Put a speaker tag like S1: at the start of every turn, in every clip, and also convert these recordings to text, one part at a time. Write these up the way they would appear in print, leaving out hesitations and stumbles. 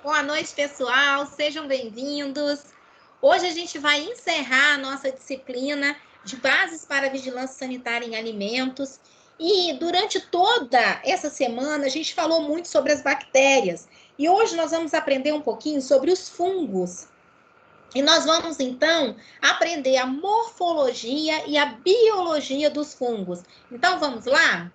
S1: Boa noite, pessoal. Sejam bem-vindos. Hoje a gente vai encerrar a nossa disciplina de bases para a vigilância sanitária em alimentos. E durante toda essa semana a gente falou muito sobre as bactérias. E hoje nós vamos aprender um pouquinho sobre os fungos. E nós vamos, então, aprender a morfologia e a biologia dos fungos. Então, vamos lá?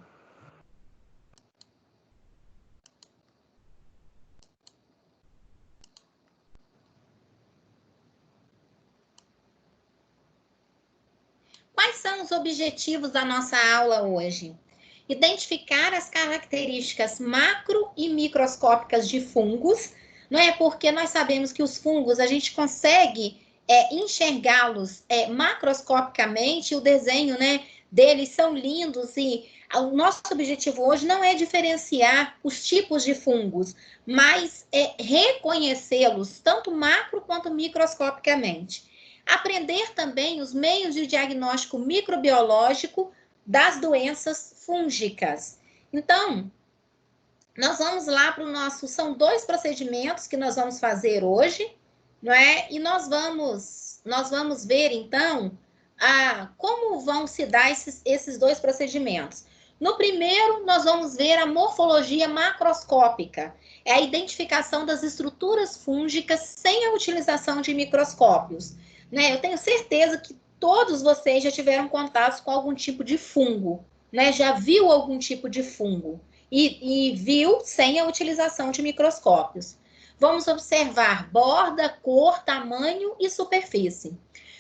S1: Quais são os objetivos da nossa aula hoje? Identificar as características macro e microscópicas de fungos, não é? Porque nós sabemos que os fungos a gente consegue enxergá-los macroscopicamente, o desenho, né, deles são lindos e o nosso objetivo hoje não é diferenciar os tipos de fungos, mas reconhecê-los tanto macro quanto microscopicamente. Aprender também os meios de diagnóstico microbiológico das doenças fúngicas. Então, nós vamos lá para o nosso... São 2 procedimentos que nós vamos fazer hoje, não é? E nós vamos ver, então, como vão se dar esses 2 procedimentos. No primeiro, nós vamos ver a morfologia macroscópica. É a identificação das estruturas fúngicas sem a utilização de microscópios. Né? Eu tenho certeza que todos vocês já tiveram contato com algum tipo de fungo, né? Já viu algum tipo de fungo e viu sem a utilização de microscópios. Vamos observar borda, cor, tamanho e superfície.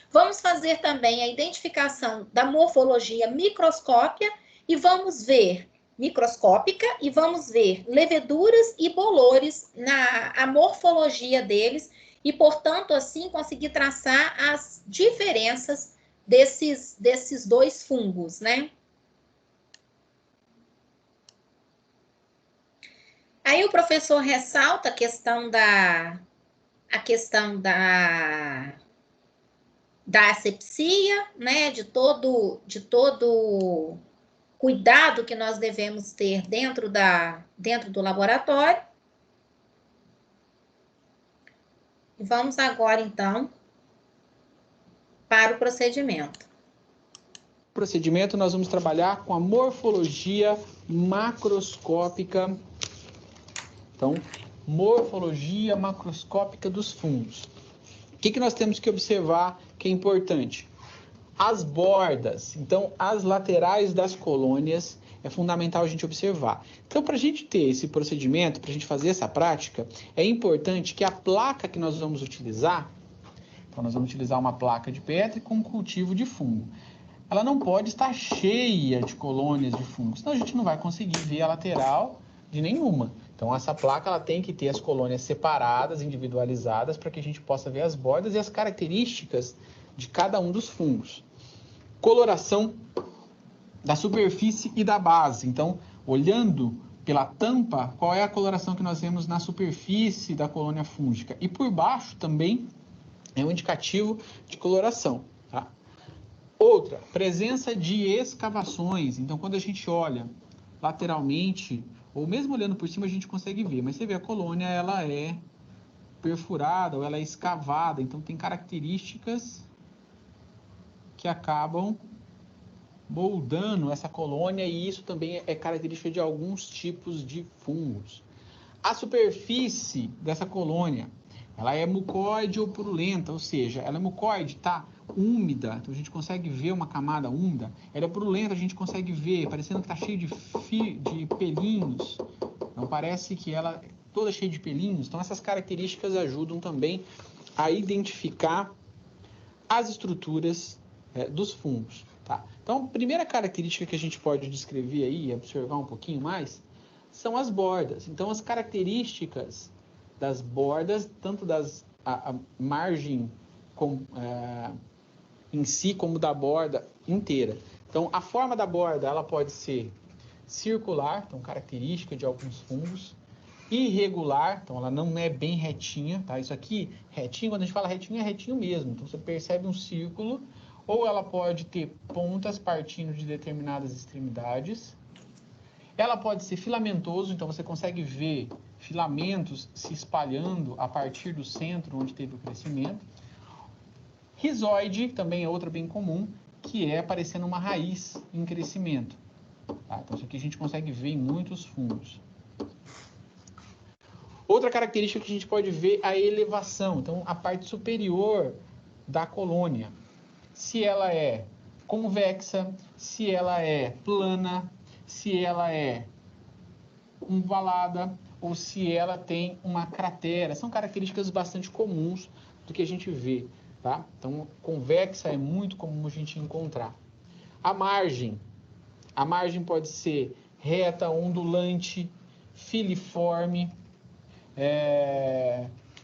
S1: Vamos fazer também a identificação da morfologia microscópica e vamos ver microscópica e vamos ver leveduras e bolores na morfologia deles e, portanto, assim, conseguir traçar as diferenças desses 2 fungos, né? Aí o professor ressalta a questão da asepsia, né? De todo cuidado que nós devemos ter dentro do laboratório. E vamos agora, então, para o procedimento.
S2: No procedimento, nós vamos trabalhar com a morfologia macroscópica. Então, morfologia macroscópica dos fungos. O que nós temos que observar que é importante? As bordas, então, as laterais das colônias, é fundamental a gente observar. Então, para a gente ter esse procedimento, para a gente fazer essa prática, é importante que a placa que nós vamos utilizar, então nós vamos utilizar uma placa de Petri com cultivo de fungo. Ela não pode estar cheia de colônias de fungos, senão a gente não vai conseguir ver a lateral de nenhuma. Então, essa placa ela tem que ter as colônias separadas, individualizadas, para que a gente possa ver as bordas e as características de cada um dos fungos. Coloração da superfície e da base. Então, olhando pela tampa, qual é a coloração que nós vemos na superfície da colônia fúngica? E por baixo também é um indicativo de coloração. Tá? Outra, presença de escavações. Então, quando a gente olha lateralmente, ou mesmo olhando por cima, a gente consegue ver. Mas você vê, a colônia ela é perfurada ou ela é escavada. Então, tem características que acabam moldando essa colônia, e isso também é característica de alguns tipos de fungos. A superfície dessa colônia, ela é mucoide ou purulenta, ou seja, ela é mucoide, tá úmida, então a gente consegue ver uma camada úmida. Ela é purulenta, a gente consegue ver, parecendo que tá cheio de pelinhos. Então parece que ela é toda cheia de pelinhos. Então essas características ajudam também a identificar as estruturas dos fungos. Tá? Então, a primeira característica que a gente pode descrever aí, observar um pouquinho mais, são as bordas. Então, as características das bordas, tanto a margem em si, como da borda inteira. Então, a forma da borda, ela pode ser circular, então característica de alguns fungos, irregular, então ela não é bem retinha, tá? Isso aqui, retinho, quando a gente fala retinho, é retinho mesmo. Então, você percebe um círculo, ou ela pode ter pontas partindo de determinadas extremidades. Ela pode ser filamentoso, então você consegue ver filamentos se espalhando a partir do centro onde teve o crescimento. Rizoide também é outra bem comum, que é aparecendo uma raiz em crescimento. Tá? Então, isso aqui a gente consegue ver em muitos fungos. Outra característica que a gente pode ver é a elevação. Então, a parte superior da colônia. Se ela é convexa, se ela é plana, se ela é ovalada ou se ela tem uma cratera. São características bastante comuns do que a gente vê. Tá? Então, convexa é muito comum a gente encontrar. A margem pode ser reta, ondulante, filiforme,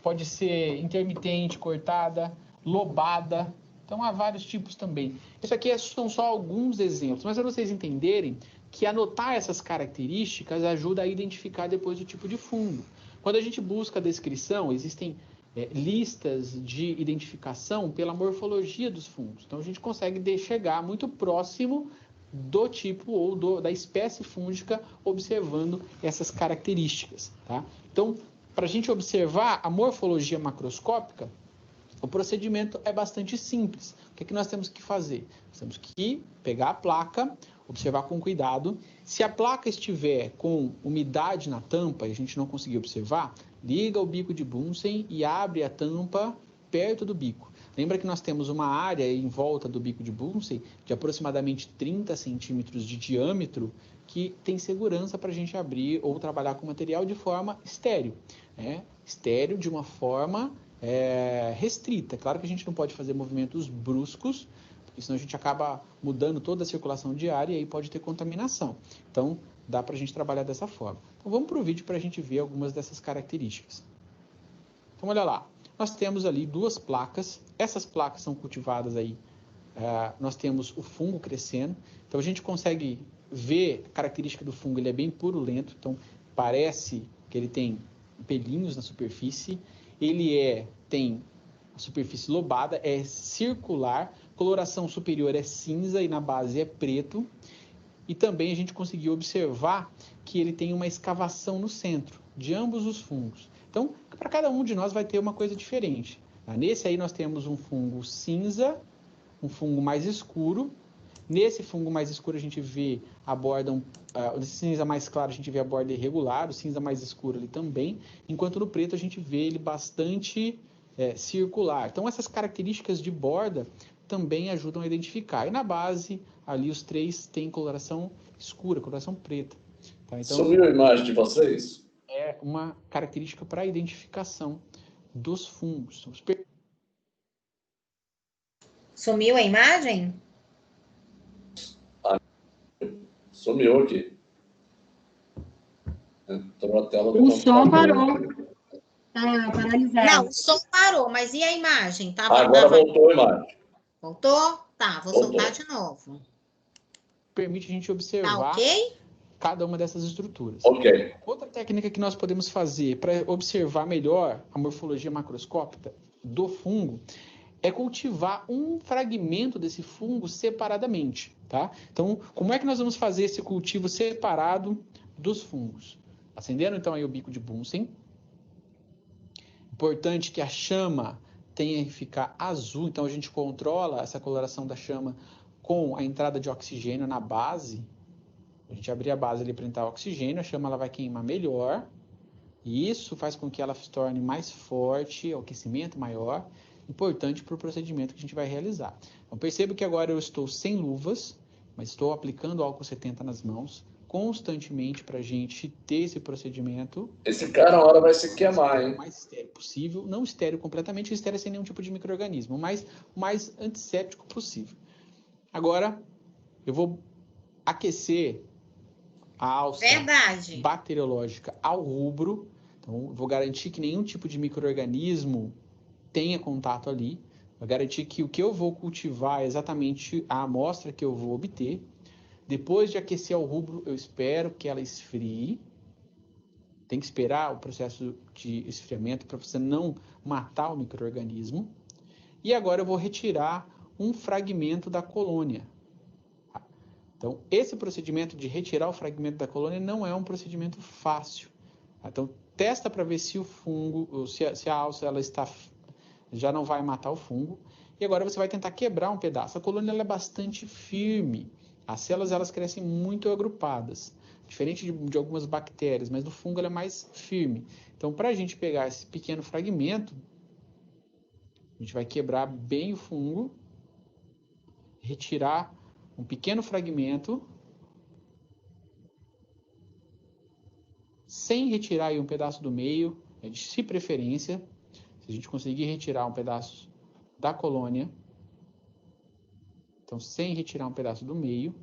S2: pode ser intermitente, cortada, lobada. Então, há vários tipos também. Isso aqui são só alguns exemplos, mas para vocês entenderem que anotar essas características ajuda a identificar depois o tipo de fungo. Quando a gente busca a descrição, existem listas de identificação pela morfologia dos fungos. Então, a gente consegue chegar muito próximo do tipo ou da espécie fúngica observando essas características. Tá? Então, para a gente observar a morfologia macroscópica, o procedimento é bastante simples. O que é que nós temos que fazer? Nós temos que pegar a placa, observar com cuidado. Se a placa estiver com umidade na tampa e a gente não conseguir observar, liga o bico de Bunsen e abre a tampa perto do bico. Lembra que nós temos uma área em volta do bico de Bunsen de aproximadamente 30 centímetros de diâmetro que tem segurança para a gente abrir ou trabalhar com material de forma estéreo. Estéreo de uma forma restrita. Claro que a gente não pode fazer movimentos bruscos, porque senão a gente acaba mudando toda a circulação de ar e aí pode ter contaminação. Então, dá para a gente trabalhar dessa forma. Então, vamos para o vídeo para a gente ver algumas dessas características. Então, olha lá. Nós temos ali duas placas. Essas placas são cultivadas aí. Nós temos o fungo crescendo. Então, a gente consegue ver a característica do fungo. Ele é bem purulento. Então, parece que ele tem pelinhos na superfície. Ele tem a superfície lobada, é circular, coloração superior é cinza e na base é preto. E também a gente conseguiu observar que ele tem uma escavação no centro de ambos os fungos. Então, para cada um de nós vai ter uma coisa diferente. Nesse aí nós temos um fungo cinza, um fungo mais escuro. Nesse fungo mais escuro a gente vê a borda, o cinza mais claro a gente vê a borda irregular, o cinza mais escuro ali também, enquanto no preto a gente vê ele bastante circular. Então essas características de borda também ajudam a identificar. E na base, ali os três têm coloração escura, coloração preta. Tá? Então,
S3: sumiu a imagem de vocês?
S2: É uma característica para a identificação dos fungos.
S1: Sumiu a imagem?
S3: Sumiu aqui. Entrou a tela do
S4: O som parou.
S1: Tá
S4: paralisado.
S1: Não, o som parou, mas e a imagem?
S3: Agora voltou a imagem.
S1: Voltou? Tá, vou
S3: Voltou.
S1: soltar de novo.
S2: Permite a gente
S1: Tá
S2: observar
S1: ok?
S2: cada uma dessas estruturas.
S3: Ok.
S2: Outra técnica que nós podemos fazer para observar melhor a morfologia macroscópica do fungo é cultivar um fragmento desse fungo separadamente, tá? Então, como é que nós vamos fazer esse cultivo separado dos fungos? Acendendo, então, aí o bico de Bunsen. Importante que a chama tenha que ficar azul, então a gente controla essa coloração da chama com a entrada de oxigênio na base. A gente abrir a base ali para entrar oxigênio, a chama ela vai queimar melhor. E isso faz com que ela se torne mais forte, aquecimento maior, importante para o procedimento que a gente vai realizar. Então, percebo que agora eu estou sem luvas, mas estou aplicando álcool 70 nas mãos, constantemente para a gente ter esse procedimento.
S3: Esse cara, uma hora vai se queimar, hein?
S2: O mais estéreo possível, não estéreo completamente, estéreo sem nenhum tipo de micro-organismo, mas o mais antisséptico possível. Agora, eu vou aquecer a alça bacteriológica ao rubro. Então, eu vou garantir que nenhum tipo de micro-organismo tenha contato ali. Vou garantir que o que eu vou cultivar é exatamente a amostra que eu vou obter. Depois de aquecer ao rubro, eu espero que ela esfrie. Tem que esperar o processo de esfriamento para você não matar o micro-organismo. E agora eu vou retirar um fragmento da colônia. Então, esse procedimento de retirar o fragmento da colônia não é um procedimento fácil. Então, testa para ver se o fungo, se a alça ela já não vai matar o fungo. E agora você vai tentar quebrar um pedaço. A colônia ela é bastante firme. As células elas crescem muito agrupadas, diferente de algumas bactérias, mas no fungo ela é mais firme. Então, para a gente pegar esse pequeno fragmento, a gente vai quebrar bem o fungo, retirar um pequeno fragmento, sem retirar aí um pedaço do meio, de preferência. Se a gente conseguir retirar um pedaço da colônia, então sem retirar um pedaço do meio,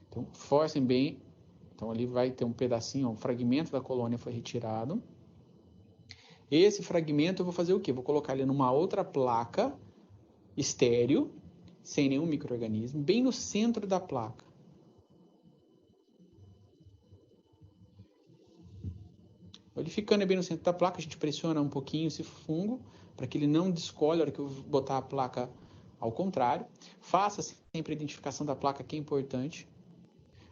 S2: então forcem bem. Então ali vai ter um pedacinho, um fragmento da colônia foi retirado. Esse fragmento eu vou fazer o quê? Vou colocar ele numa outra placa estéreo, sem nenhum micro-organismo, bem no centro da placa. Ele ficando bem no centro da placa, a gente pressiona um pouquinho esse fungo, para que ele não descolhe na hora que eu botar a placa ao contrário. Faça sempre a identificação da placa, que é importante.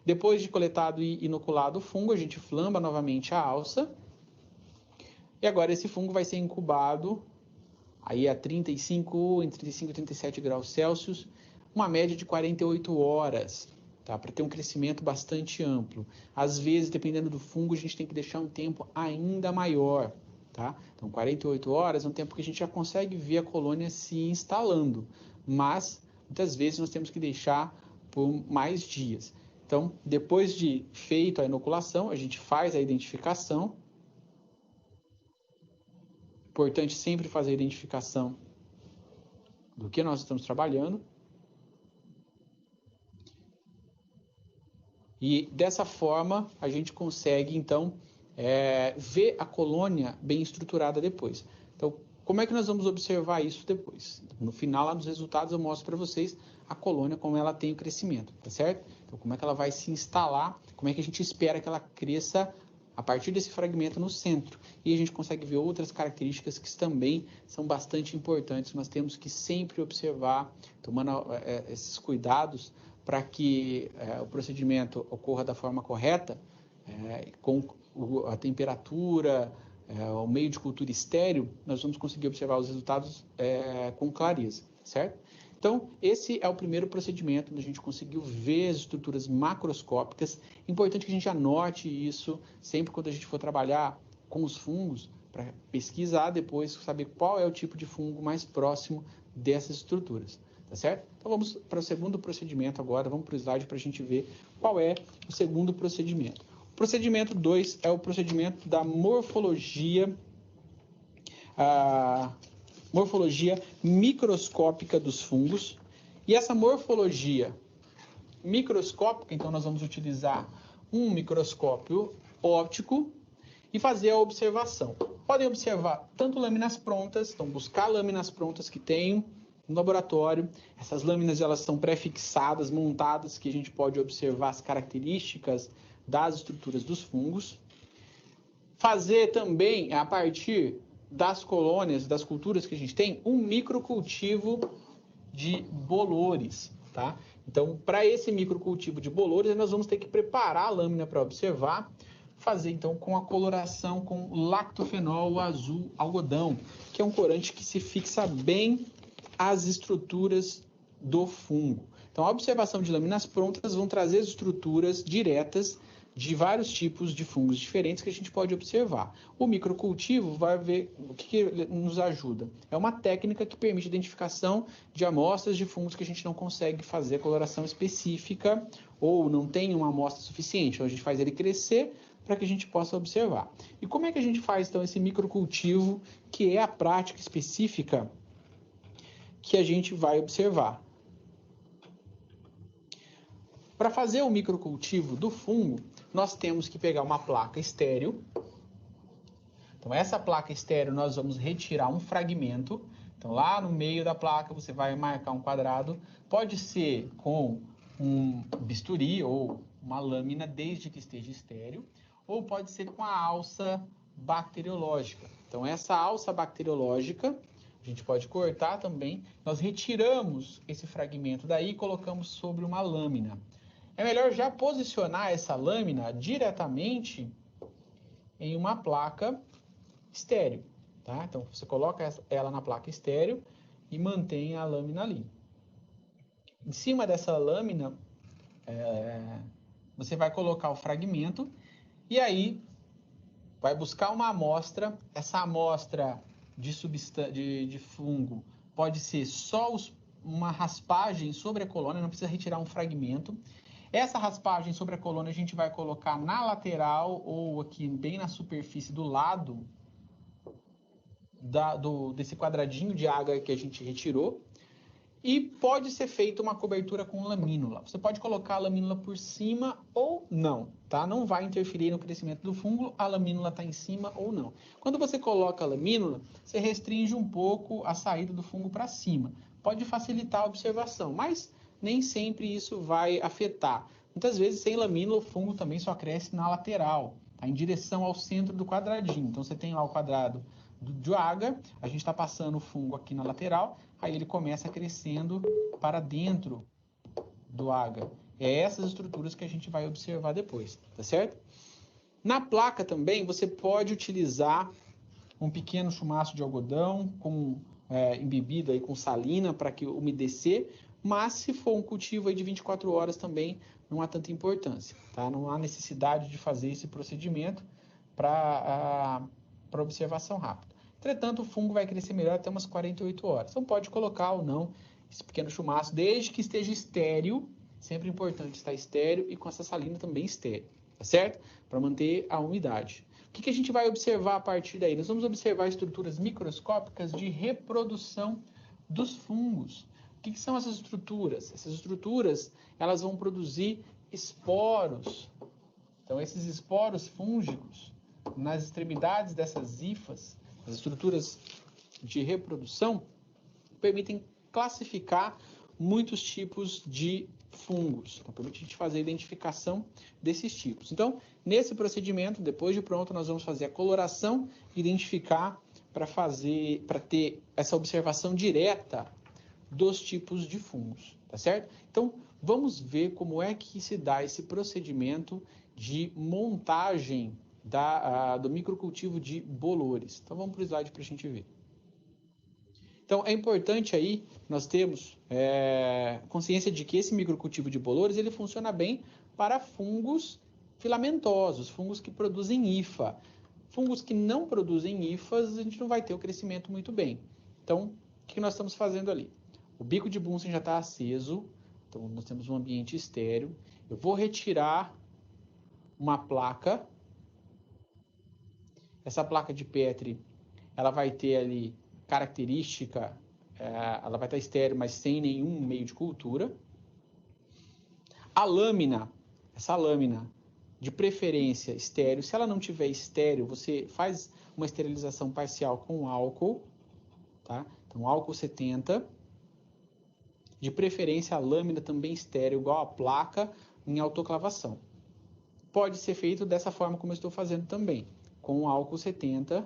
S2: Depois de coletado e inoculado o fungo, a gente flamba novamente a alça. E agora esse fungo vai ser incubado aí a 35 e 37 graus Celsius, uma média de 48 horas. Tá? Para ter um crescimento bastante amplo. Às vezes, dependendo do fungo, a gente tem que deixar um tempo ainda maior. Tá? Então, 48 horas é um tempo que a gente já consegue ver a colônia se instalando, mas muitas vezes nós temos que deixar por mais dias. Então, depois de feito a inoculação, a gente faz a identificação. Importante sempre fazer a identificação do que nós estamos trabalhando. E dessa forma a gente consegue então ver a colônia bem estruturada depois. Então, como é que nós vamos observar isso depois? No final, lá nos resultados, eu mostro para vocês a colônia, como ela tem o crescimento, tá certo? Então, como é que ela vai se instalar, como é que a gente espera que ela cresça a partir desse fragmento no centro. E a gente consegue ver outras características que também são bastante importantes. Nós temos que sempre observar, tomando esses cuidados, para que o procedimento ocorra da forma correta, com a temperatura, o meio de cultura estéreo, nós vamos conseguir observar os resultados com clareza, certo? Então, esse é o primeiro procedimento onde a gente conseguiu ver as estruturas macroscópicas. Importante que a gente anote isso sempre quando a gente for trabalhar com os fungos, para pesquisar depois, saber qual é o tipo de fungo mais próximo dessas estruturas. Tá certo? Então vamos para o segundo procedimento agora, vamos para o slide para a gente ver qual é o segundo procedimento. O procedimento 2 é o procedimento da morfologia, morfologia microscópica dos fungos. E essa morfologia microscópica, então nós vamos utilizar um microscópio óptico e fazer a observação. Podem observar tanto lâminas prontas, então buscar lâminas prontas que tenham no laboratório. Essas lâminas elas são pré-fixadas, montadas, que a gente pode observar as características das estruturas dos fungos. Fazer também, a partir das colônias, das culturas que a gente tem, um microcultivo de bolores, tá? Então, para esse microcultivo de bolores, nós vamos ter que preparar a lâmina para observar, fazer então com a coloração com lactofenol azul algodão, que é um corante que se fixa bem as estruturas do fungo. Então, a observação de lâminas prontas vão trazer estruturas diretas de vários tipos de fungos diferentes que a gente pode observar. O microcultivo vai ver o que nos ajuda. É uma técnica que permite a identificação de amostras de fungos que a gente não consegue fazer a coloração específica ou não tem uma amostra suficiente. Então, a gente faz ele crescer para que a gente possa observar. E como é que a gente faz, então, esse microcultivo, que é a prática específica que a gente vai observar? Para fazer o microcultivo do fungo, nós temos que pegar uma placa estéreo. Então, essa placa estéreo, nós vamos retirar um fragmento. Então, lá no meio da placa, você vai marcar um quadrado. Pode ser com um bisturi ou uma lâmina, desde que esteja estéreo. Ou pode ser com a alça bacteriológica. Então, essa alça bacteriológica, A gente pode cortar também. Nós retiramos esse fragmento daí e colocamos sobre uma lâmina. É melhor já posicionar essa lâmina diretamente em uma placa estéreo, tá? Então, você coloca ela na placa estéreo e mantém a lâmina ali. Em cima dessa lâmina, você vai colocar o fragmento e aí vai buscar uma amostra. Essa amostra de fungo pode ser só uma raspagem sobre a colônia, não precisa retirar um fragmento. Essa raspagem sobre a colônia a gente vai colocar na lateral ou aqui bem na superfície do lado desse quadradinho de água que a gente retirou. E pode ser feita uma cobertura com lamínula. Você pode colocar a lamínula por cima ou não, tá? Não vai interferir no crescimento do fungo, a lamínula está em cima ou não. Quando você coloca a lamínula, você restringe um pouco a saída do fungo para cima. Pode facilitar a observação, mas nem sempre isso vai afetar. Muitas vezes, sem lamínula, o fungo também só cresce na lateral, tá? Em direção ao centro do quadradinho. Então, você tem lá o quadrado de agar, a gente está passando o fungo aqui na lateral, aí ele começa crescendo para dentro do agar. É essas estruturas que a gente vai observar depois, tá certo? Na placa também você pode utilizar um pequeno chumaço de algodão embebido aí com salina para que umedecer, mas se for um cultivo aí de 24 horas também não há tanta importância, tá? Não há necessidade de fazer esse procedimento para observação rápida. Entretanto, o fungo vai crescer melhor até umas 48 horas. Então pode colocar ou não esse pequeno chumaço, desde que esteja estéreo. Sempre importante estar estéreo e com essa salina também estéreo, tá certo? Para manter a umidade. O que a gente vai observar a partir daí? Nós vamos observar estruturas microscópicas de reprodução dos fungos. O que são essas estruturas? Essas estruturas, elas vão produzir esporos. Então, esses esporos fúngicos, nas extremidades dessas hifas, as estruturas de reprodução, permitem classificar muitos tipos de fungos. Então, permite a gente fazer a identificação desses tipos. Então, nesse procedimento, depois de pronto, nós vamos fazer a coloração, identificar para ter essa observação direta dos tipos de fungos, tá certo? Então, vamos ver como é que se dá esse procedimento de montagem do microcultivo de bolores. Então, vamos para o slide para a gente ver. Então, é importante aí nós termos consciência de que esse microcultivo de bolores, ele funciona bem para fungos filamentosos, fungos que produzem hifa. Fungos que não produzem hifas, a gente não vai ter o crescimento muito bem. Então, o que nós estamos fazendo ali? O bico de Bunsen já está aceso, então nós temos um ambiente estéreo. Eu vou retirar uma placa. Essa placa de Petri, ela vai ter ali característica, ela vai estar estéreo, mas sem nenhum meio de cultura. A lâmina, essa lâmina, de preferência estéreo. Se ela não tiver estéreo, você faz uma esterilização parcial com álcool, tá? Então, álcool 70. De preferência, a lâmina também estéreo, igual a placa, em autoclavação. Pode ser feito dessa forma como eu estou fazendo também, com álcool 70.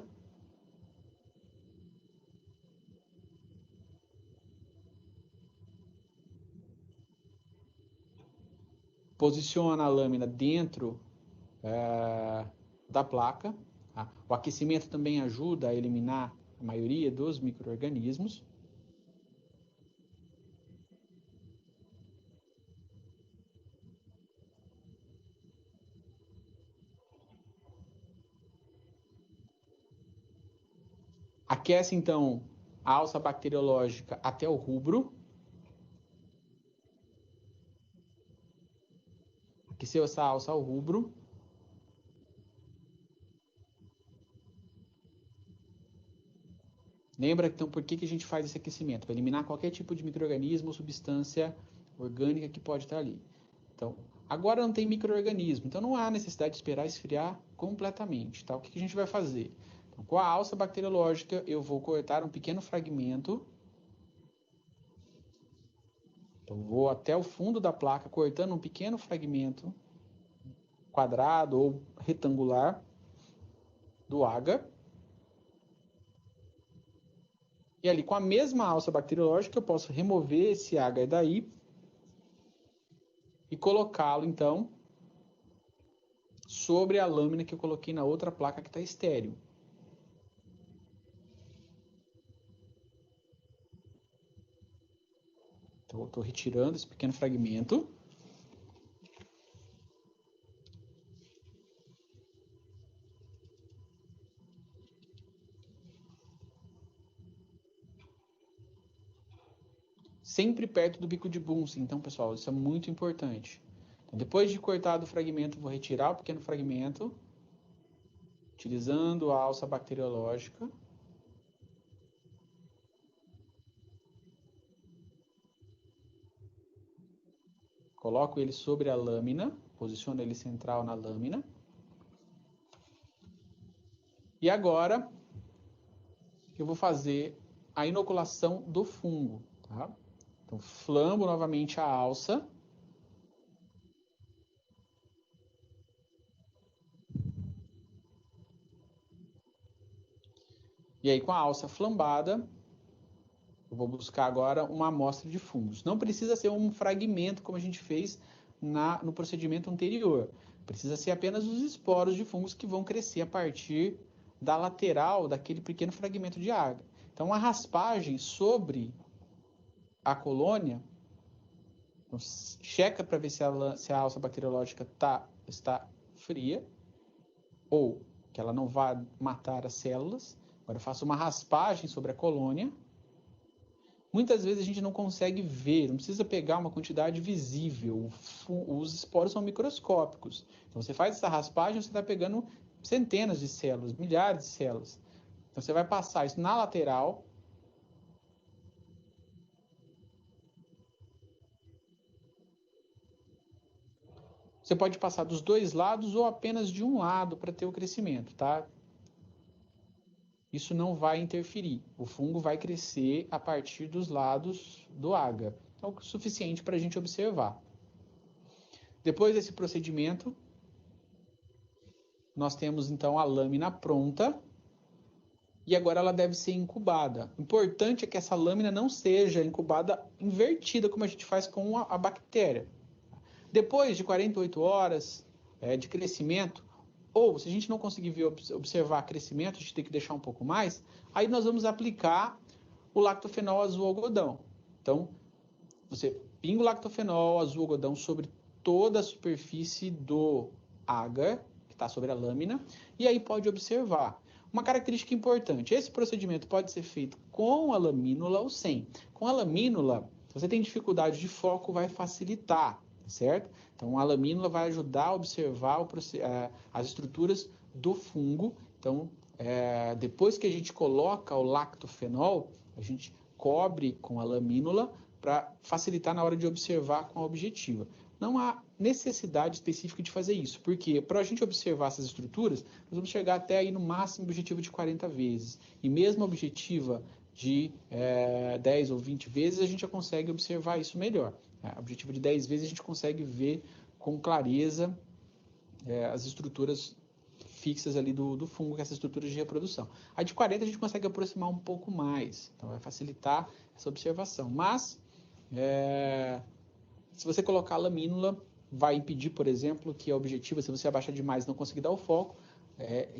S2: Posiciona a lâmina dentro da placa. Tá? O aquecimento também ajuda a eliminar a maioria dos micro-organismos. Aquece, então, a alça bacteriológica até o rubro. Aqueceu essa alça ao rubro. Lembra, então, por que a gente faz esse aquecimento? Para eliminar qualquer tipo de micro-organismo ou substância orgânica que pode estar ali. Então, agora não tem micro-organismo, então não há necessidade de esperar esfriar completamente. Tá? O que a gente vai fazer? Então, com a alça bacteriológica, eu vou cortar um pequeno fragmento. Então, vou até o fundo da placa, cortando um pequeno fragmento quadrado ou retangular do agar. E ali, com a mesma alça bacteriológica, eu posso remover esse agar daí e colocá-lo, então, sobre a lâmina que eu coloquei na outra placa que está estéril. Então, eu estou retirando esse pequeno fragmento. Sempre perto do bico de Bunsen. Então, pessoal, isso é muito importante. Então, depois de cortado o fragmento, vou retirar o pequeno fragmento, utilizando a alça bacteriológica. Coloco ele sobre a lâmina, posiciono ele central na lâmina. E agora, eu vou fazer a inoculação do fungo, tá? Então, flambo novamente a alça. E aí, com a alça flambada, eu vou buscar agora uma amostra de fungos. Não precisa ser um fragmento, como a gente fez no procedimento anterior. Precisa ser apenas os esporos de fungos que vão crescer a partir da lateral daquele pequeno fragmento de agar. Então, a raspagem sobre a colônia, então, checa para ver se a alça bacteriológica está fria ou que ela não vai matar as células. Agora eu faço uma raspagem sobre a colônia. Muitas vezes a gente não consegue ver, não precisa pegar uma quantidade visível. Os esporos são microscópicos. Então você faz essa raspagem, você está pegando centenas de células, milhares de células. Então você vai passar isso na lateral. Você pode passar dos dois lados ou apenas de um lado para ter o crescimento, tá? Isso não vai interferir. O fungo vai crescer a partir dos lados do agar. É o suficiente para a gente observar. Depois desse procedimento, nós temos então a lâmina pronta e agora ela deve ser incubada. O importante é que essa lâmina não seja incubada invertida, como a gente faz com a bactéria. Depois de 48 horas de crescimento, ou se a gente não conseguir observar crescimento, a gente tem que deixar um pouco mais, aí nós vamos aplicar o lactofenol azul algodão. Então, você pinga o lactofenol azul algodão sobre toda a superfície do agar, que está sobre a lâmina, e aí pode observar. Uma característica importante, esse procedimento pode ser feito com a lamínula ou sem. Com a lamínula, se você tem dificuldade de foco, vai facilitar, certo? Então, a lamínula vai ajudar a observar as estruturas do fungo. Então, depois que a gente coloca o lactofenol, a gente cobre com a lamínula para facilitar na hora de observar com a objetiva. Não há necessidade específica de fazer isso, porque para a gente observar essas estruturas, nós vamos chegar até aí no máximo objetivo de 40 vezes. E mesmo a objetiva de 10 ou 20 vezes, a gente já consegue observar isso melhor. A objetiva de 10 vezes, a gente consegue ver com clareza as estruturas fixas ali do fungo, que é essa estrutura de reprodução. A de 40 a gente consegue aproximar um pouco mais, então vai facilitar essa observação. Mas, se você colocar a lamínula, vai impedir, por exemplo, que a objetiva, se você abaixar demais e não conseguir dar o foco,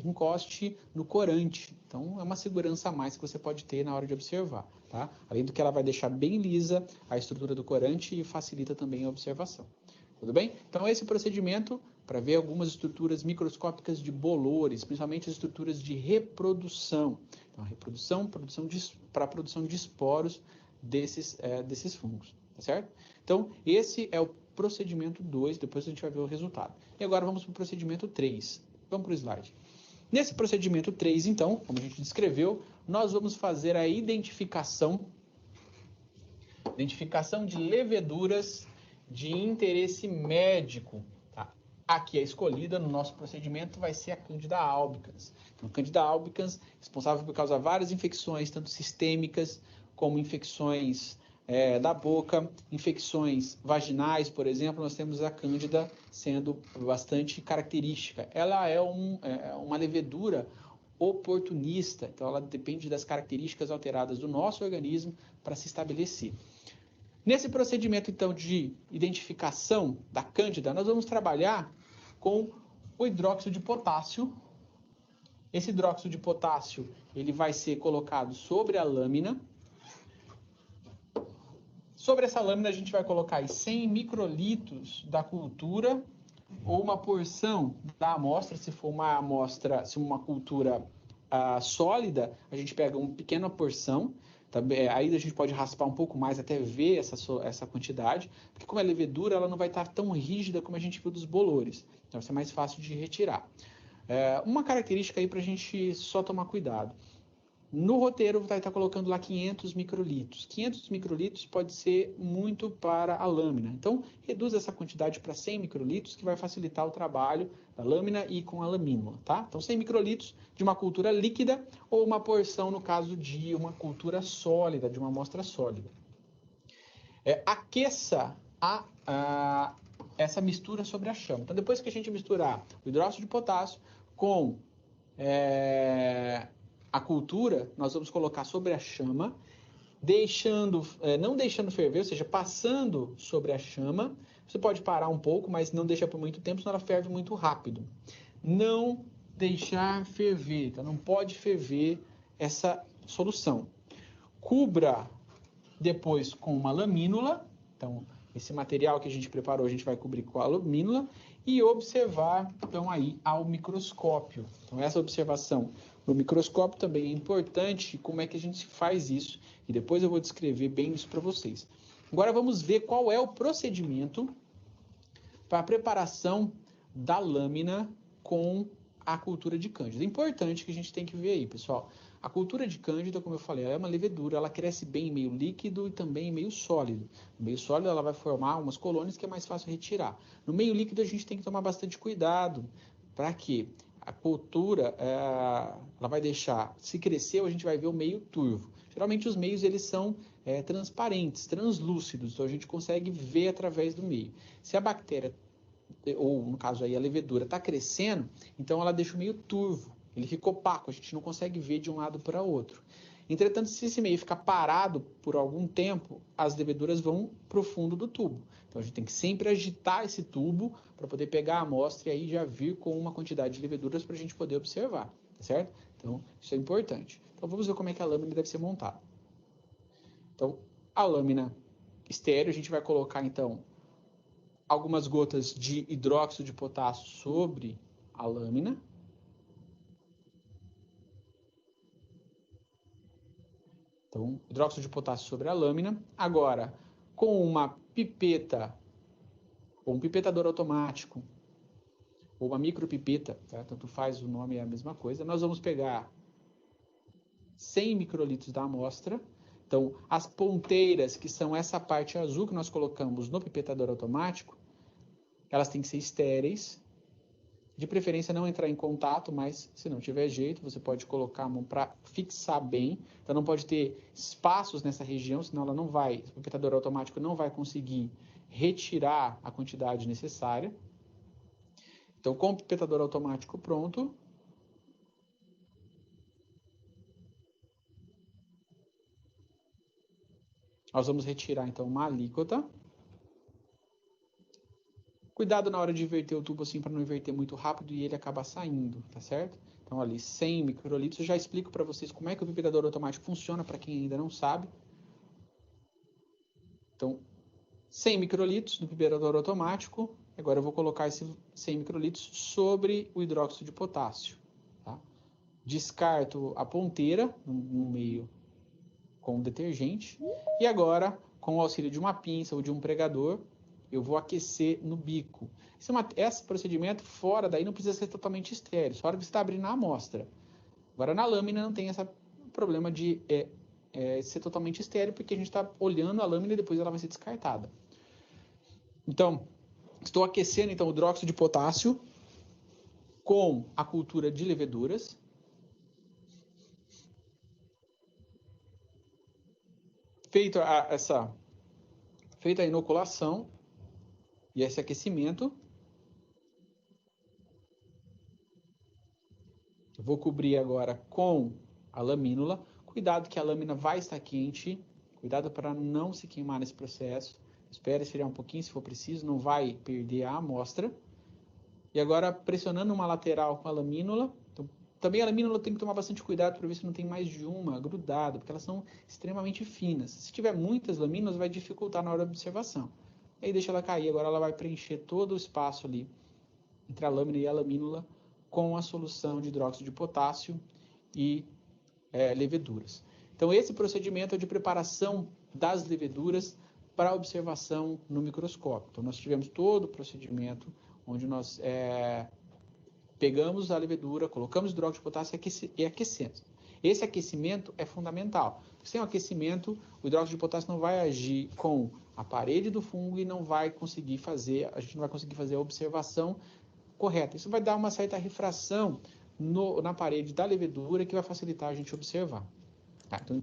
S2: encoste no corante. Então, é uma segurança a mais que você pode ter na hora de observar, tá? Além do que ela vai deixar bem lisa a estrutura do corante e facilita também a observação. Tudo bem? Então, esse procedimento para ver algumas estruturas microscópicas de bolores, principalmente as estruturas de reprodução. Então, a reprodução, para a produção de esporos desses fungos, tá certo? Então, esse é o procedimento 2, depois a gente vai ver o resultado. E agora vamos para o procedimento 3. Vamos para o slide. Nesse procedimento 3, então, como a gente descreveu, nós vamos fazer a identificação de leveduras de interesse médico. Tá? Aqui a escolhida no nosso procedimento vai ser a Candida albicans. Então, Candida albicans, responsável por causar várias infecções, tanto sistêmicas como infecções da boca, infecções vaginais, por exemplo, nós temos a Cândida sendo bastante característica. Ela é uma levedura oportunista, então ela depende das características alteradas do nosso organismo para se estabelecer. Nesse procedimento, então, de identificação da cândida, nós vamos trabalhar com o hidróxido de potássio. Esse hidróxido de potássio, ele vai ser colocado sobre a lâmina. Sobre essa lâmina, a gente vai colocar aí 100 microlitros da cultura ou uma porção da amostra. Se for uma amostra, se uma cultura sólida, a gente pega uma pequena porção. Também, aí a gente pode raspar um pouco mais até ver essa quantidade, porque como é levedura, ela não vai estar tão rígida como a gente viu dos bolores. Então, vai ser mais fácil de retirar. Uma característica aí para a gente só tomar cuidado. No roteiro vai estar colocando lá 500 microlitros. 500 microlitros pode ser muito para a lâmina. Então, reduz essa quantidade para 100 microlitros, que vai facilitar o trabalho da lâmina e com a lamínula, tá? Então, 100 microlitros de uma cultura líquida ou uma porção, no caso de uma cultura sólida, de uma amostra sólida. Aqueça essa mistura sobre a chama. Então, depois que a gente misturar o hidróxido de potássio com a cultura, nós vamos colocar sobre a chama, não deixando ferver, ou seja, passando sobre a chama. Você pode parar um pouco, mas não deixa por muito tempo, senão ela ferve muito rápido. Não deixar ferver, então não pode ferver essa solução. Cubra depois com uma lamínula, então esse material que a gente preparou, a gente vai cobrir com a lamínula e observar, então, aí ao microscópio. Então, essa observação no microscópio também é importante, como é que a gente faz isso, e depois eu vou descrever bem isso para vocês. Agora vamos ver qual é o procedimento para a preparação da lâmina com a cultura de cândida. É importante que a gente tem que ver aí, pessoal. A cultura de cândida, como eu falei, ela é uma levedura, ela cresce bem em meio líquido e também em meio sólido. No meio sólido ela vai formar umas colônias que é mais fácil retirar. No meio líquido a gente tem que tomar bastante cuidado. Para quê? A cultura, ela vai deixar, se cresceu, a gente vai ver o meio turvo. Geralmente os meios eles são transparentes, translúcidos, então a gente consegue ver através do meio. Se a bactéria, ou no caso aí a levedura, está crescendo, então ela deixa o meio turvo, ele fica opaco, a gente não consegue ver de um lado para o outro. Entretanto, se esse meio ficar parado por algum tempo, as leveduras vão para o fundo do tubo. Então, a gente tem que sempre agitar esse tubo para poder pegar a amostra e aí já vir com uma quantidade de leveduras para a gente poder observar, tá certo? Então, isso é importante. Então, vamos ver como é que a lâmina deve ser montada. Então, a lâmina estéreo, a gente vai colocar, então, algumas gotas de hidróxido de potássio sobre a lâmina. Então, hidróxido de potássio sobre a lâmina. Agora, com uma pipeta, ou um pipetador automático, ou uma micropipeta, tá? Tanto faz, o nome é a mesma coisa, nós vamos pegar 100 microlitros da amostra. Então, as ponteiras, que são essa parte azul que nós colocamos no pipetador automático, elas têm que ser estéreis. De preferência não entrar em contato, mas se não tiver jeito, você pode colocar a mão para fixar bem. Então não pode ter espaços nessa região, senão ela não vai, o pipetador automático não vai conseguir retirar a quantidade necessária. Então com o pipetador automático pronto, nós vamos retirar então uma alíquota. Cuidado na hora de inverter o tubo assim para não inverter muito rápido e ele acabar saindo, tá certo? Então ali 100 microlitros, eu já explico para vocês como é que o pipetador automático funciona para quem ainda não sabe. Então 100 microlitros no pipetador automático. Agora eu vou colocar esses 100 microlitros sobre o hidróxido de potássio. Tá? Descarto a ponteira no meio com o detergente. E agora, com o auxílio de uma pinça ou de um pregador, eu vou aquecer no bico. Esse procedimento, fora daí, não precisa ser totalmente estéril. Só hora que você está abrindo a amostra. Agora, na lâmina, não tem esse problema de ser totalmente estéril, porque a gente está olhando a lâmina e depois ela vai ser descartada. Então, estou aquecendo então, o hidróxido de potássio com a cultura de leveduras. Feita a inoculação e esse aquecimento, Eu vou cobrir agora com a lamínula. Cuidado que a lâmina vai estar quente. Cuidado para não se queimar nesse processo. Espere esfriar um pouquinho se for preciso, não vai perder a amostra. E agora pressionando uma lateral com a lamínula. Então, também a lamínula tem que tomar bastante cuidado para ver se não tem mais de uma grudada, porque elas são extremamente finas. Se tiver muitas lamínulas, vai dificultar na hora da observação. E aí deixa ela cair, agora ela vai preencher todo o espaço ali entre a lâmina e a lamínula com a solução de hidróxido de potássio e leveduras. Então, esse procedimento é de preparação das leveduras para observação no microscópio. Então, nós tivemos todo o procedimento onde nós pegamos a levedura, colocamos hidróxido de potássio e aquecemos. Esse aquecimento é fundamental. Sem o aquecimento, o hidróxido de potássio não vai agir com a parede do fungo e a gente não vai conseguir fazer a observação correta. Isso vai dar uma certa refração na parede da levedura que vai facilitar a gente observar. Tá? Então,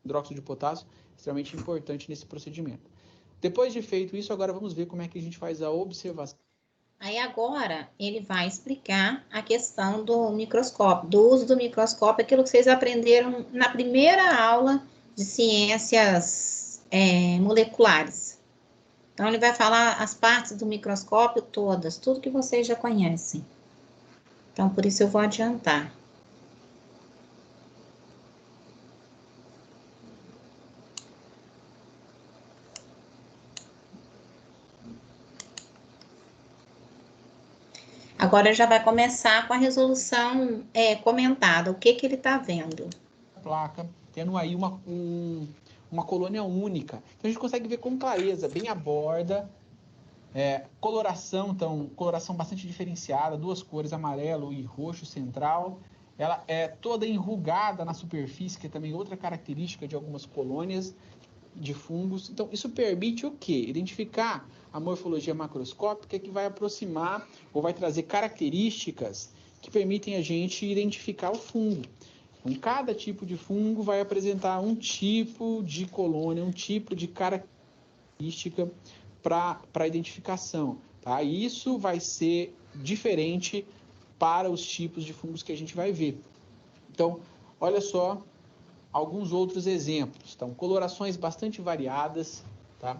S2: hidróxido de potássio é extremamente importante nesse procedimento. Depois de feito isso, agora vamos ver como é que a gente faz a observação.
S1: Aí agora ele vai explicar a questão do microscópio, do uso do microscópio, aquilo que vocês aprenderam na primeira aula de ciências moleculares. Então ele vai falar as partes do microscópio todas, tudo que vocês já conhecem. Então por isso eu vou adiantar. Agora já vai começar com a resolução comentada, o que ele está vendo.
S2: A placa, tendo aí uma colônia única. Então a gente consegue ver com clareza, bem a borda, coloração, então, coloração bastante diferenciada, duas cores, amarelo e roxo central. Ela é toda enrugada na superfície, que é também outra característica de algumas colônias de fungos. Então, isso permite o quê? Identificar a morfologia macroscópica que vai aproximar ou vai trazer características que permitem a gente identificar o fungo. Então, cada tipo de fungo vai apresentar um tipo de colônia, um tipo de característica para identificação. Tá? E isso vai ser diferente para os tipos de fungos que a gente vai ver. Então, olha só alguns outros exemplos. Então, colorações bastante variadas, tá?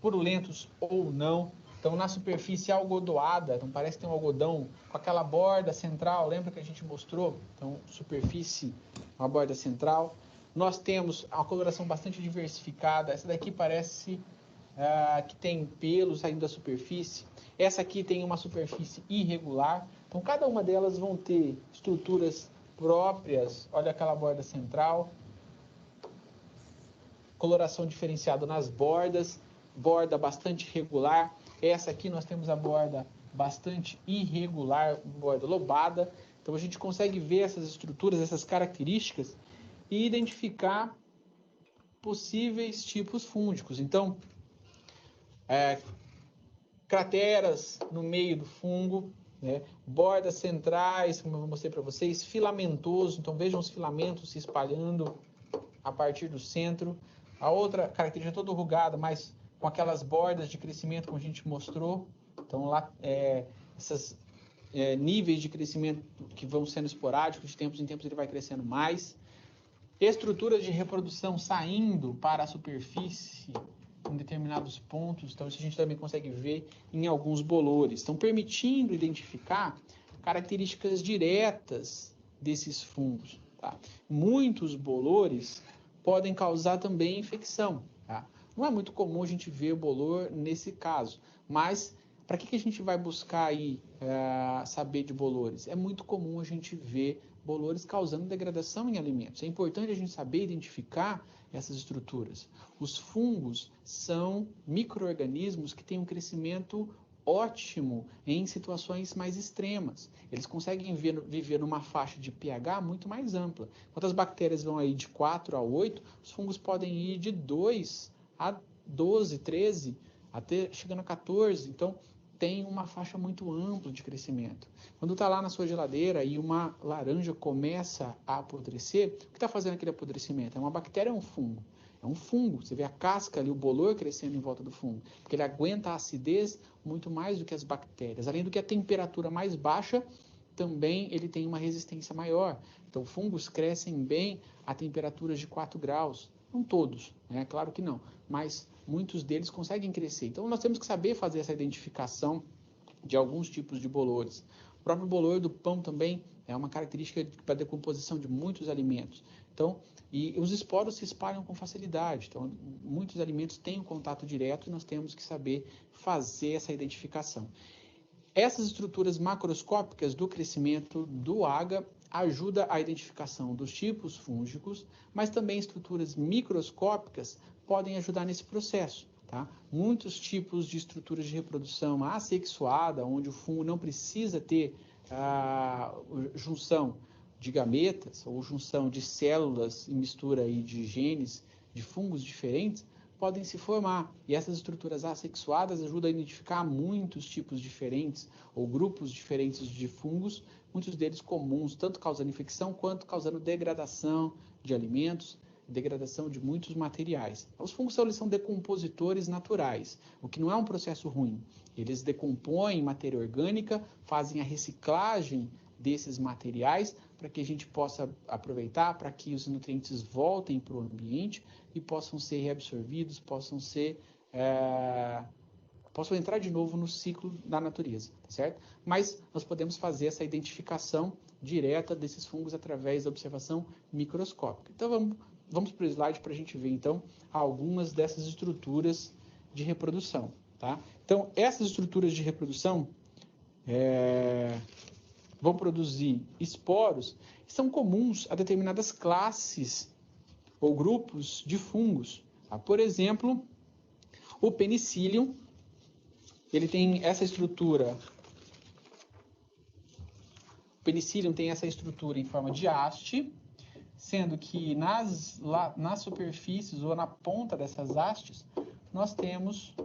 S2: Purulentos ou não. Então, na superfície algodoada, então parece que tem um algodão com aquela borda central, lembra que a gente mostrou? Então, superfície, uma borda central. Nós temos uma coloração bastante diversificada. Essa daqui parece que tem pelos saindo da superfície. Essa aqui tem uma superfície irregular. Então, cada uma delas vão ter estruturas próprias. Olha aquela borda central. Coloração diferenciada nas bordas. Borda bastante regular. Essa aqui nós temos a borda bastante irregular, borda lobada. Então, a gente consegue ver essas estruturas, essas características e identificar possíveis tipos fúngicos. Então, crateras no meio do fungo, né? Bordas centrais, como eu mostrei para vocês, filamentoso, então vejam os filamentos se espalhando a partir do centro. A outra característica é toda rugada, mas com aquelas bordas de crescimento como a gente mostrou. Então lá esses níveis de crescimento que vão sendo esporádicos, de tempos em tempos ele vai crescendo mais. Estruturas de reprodução saindo para a superfície em determinados pontos, então isso a gente também consegue ver em alguns bolores. Estão permitindo identificar características diretas desses fungos. Tá? Muitos bolores podem causar também infecção. Tá? Não é muito comum a gente ver bolor nesse caso, mas para que a gente vai buscar aí saber de bolores? É muito comum a gente ver bolores causando degradação em alimentos. É importante a gente saber identificar essas estruturas. Os fungos são micro-organismos que têm um crescimento ótimo em situações mais extremas. Eles conseguem viver numa faixa de pH muito mais ampla. Enquanto as bactérias vão aí de 4 a 8, os fungos podem ir de 2 a 12, 13, até chegando a 14. Então, tem uma faixa muito ampla de crescimento. Quando está lá na sua geladeira e uma laranja começa a apodrecer, o que está fazendo aquele apodrecimento? É uma bactéria ou um fungo? É um fungo. Você vê a casca ali, o bolor crescendo em volta do fungo, porque ele aguenta a acidez muito mais do que as bactérias. Além do que a temperatura mais baixa, também ele tem uma resistência maior. Então, fungos crescem bem a temperaturas de 4 graus. Não todos, né? Claro que não, mas muitos deles conseguem crescer. Então, nós temos que saber fazer essa identificação de alguns tipos de bolores. O próprio bolor do pão também é uma característica para a decomposição de muitos alimentos. Então, e os esporos se espalham com facilidade. Então, muitos alimentos têm um contato direto e nós temos que saber fazer essa identificação. Essas estruturas macroscópicas do crescimento do agar ajuda a identificação dos tipos fúngicos, mas também estruturas microscópicas podem ajudar nesse processo. Tá? Muitos tipos de estruturas de reprodução assexuada, onde o fungo não precisa ter junção de gametas ou junção de células em mistura aí de genes de fungos diferentes, podem se formar. E essas estruturas assexuadas ajudam a identificar muitos tipos diferentes ou grupos diferentes de fungos, muitos deles comuns, tanto causando infecção quanto causando degradação de alimentos, degradação de muitos materiais. Os fungos eles são decompositores naturais, o que não é um processo ruim. Eles decompõem matéria orgânica, fazem a reciclagem desses materiais para que a gente possa aproveitar, para que os nutrientes voltem para o ambiente e possam ser reabsorvidos, possam entrar de novo no ciclo da natureza, tá certo? Mas nós podemos fazer essa identificação direta desses fungos através da observação microscópica. Então vamos para o slide para a gente ver então algumas dessas estruturas de reprodução, tá? Então essas estruturas de reprodução vão produzir esporos que são comuns a determinadas classes ou grupos de fungos. Tá? Por exemplo, o penicillium, ele tem essa estrutura. O penicillium tem essa estrutura em forma de haste, sendo que nas superfícies ou na ponta dessas hastes, nós temos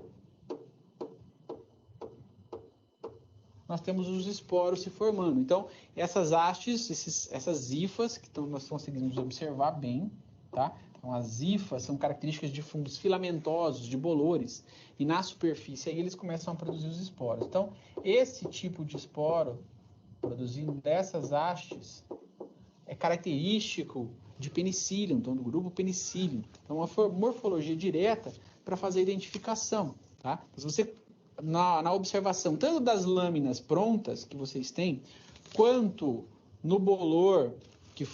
S2: os esporos se formando. Então, essas hastes, essas hifas, que nós conseguimos observar bem, tá? Então, as hifas são características de fungos filamentosos, de bolores, e na superfície aí eles começam a produzir os esporos. Então, esse tipo de esporo, produzindo dessas hastes, é característico de penicillium, então do grupo penicillium. Então, uma morfologia direta para fazer a identificação, tá? Mas você na observação, tanto das lâminas prontas que vocês têm, quanto no bolor que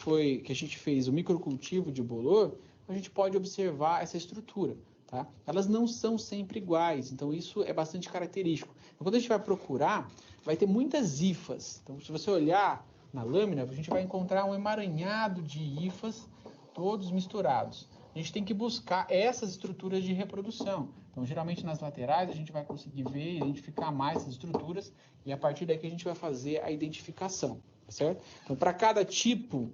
S2: a gente fez o microcultivo de bolor, a gente pode observar essa estrutura. Tá? Elas não são sempre iguais, então isso é bastante característico. Então, quando a gente vai procurar, vai ter muitas hifas. Então, se você olhar na lâmina, a gente vai encontrar um emaranhado de hifas, todos misturados. A gente tem que buscar essas estruturas de reprodução. Então, geralmente nas laterais a gente vai conseguir ver, identificar mais essas estruturas e a partir daqui a gente vai fazer a identificação, tá certo? Então, para cada tipo,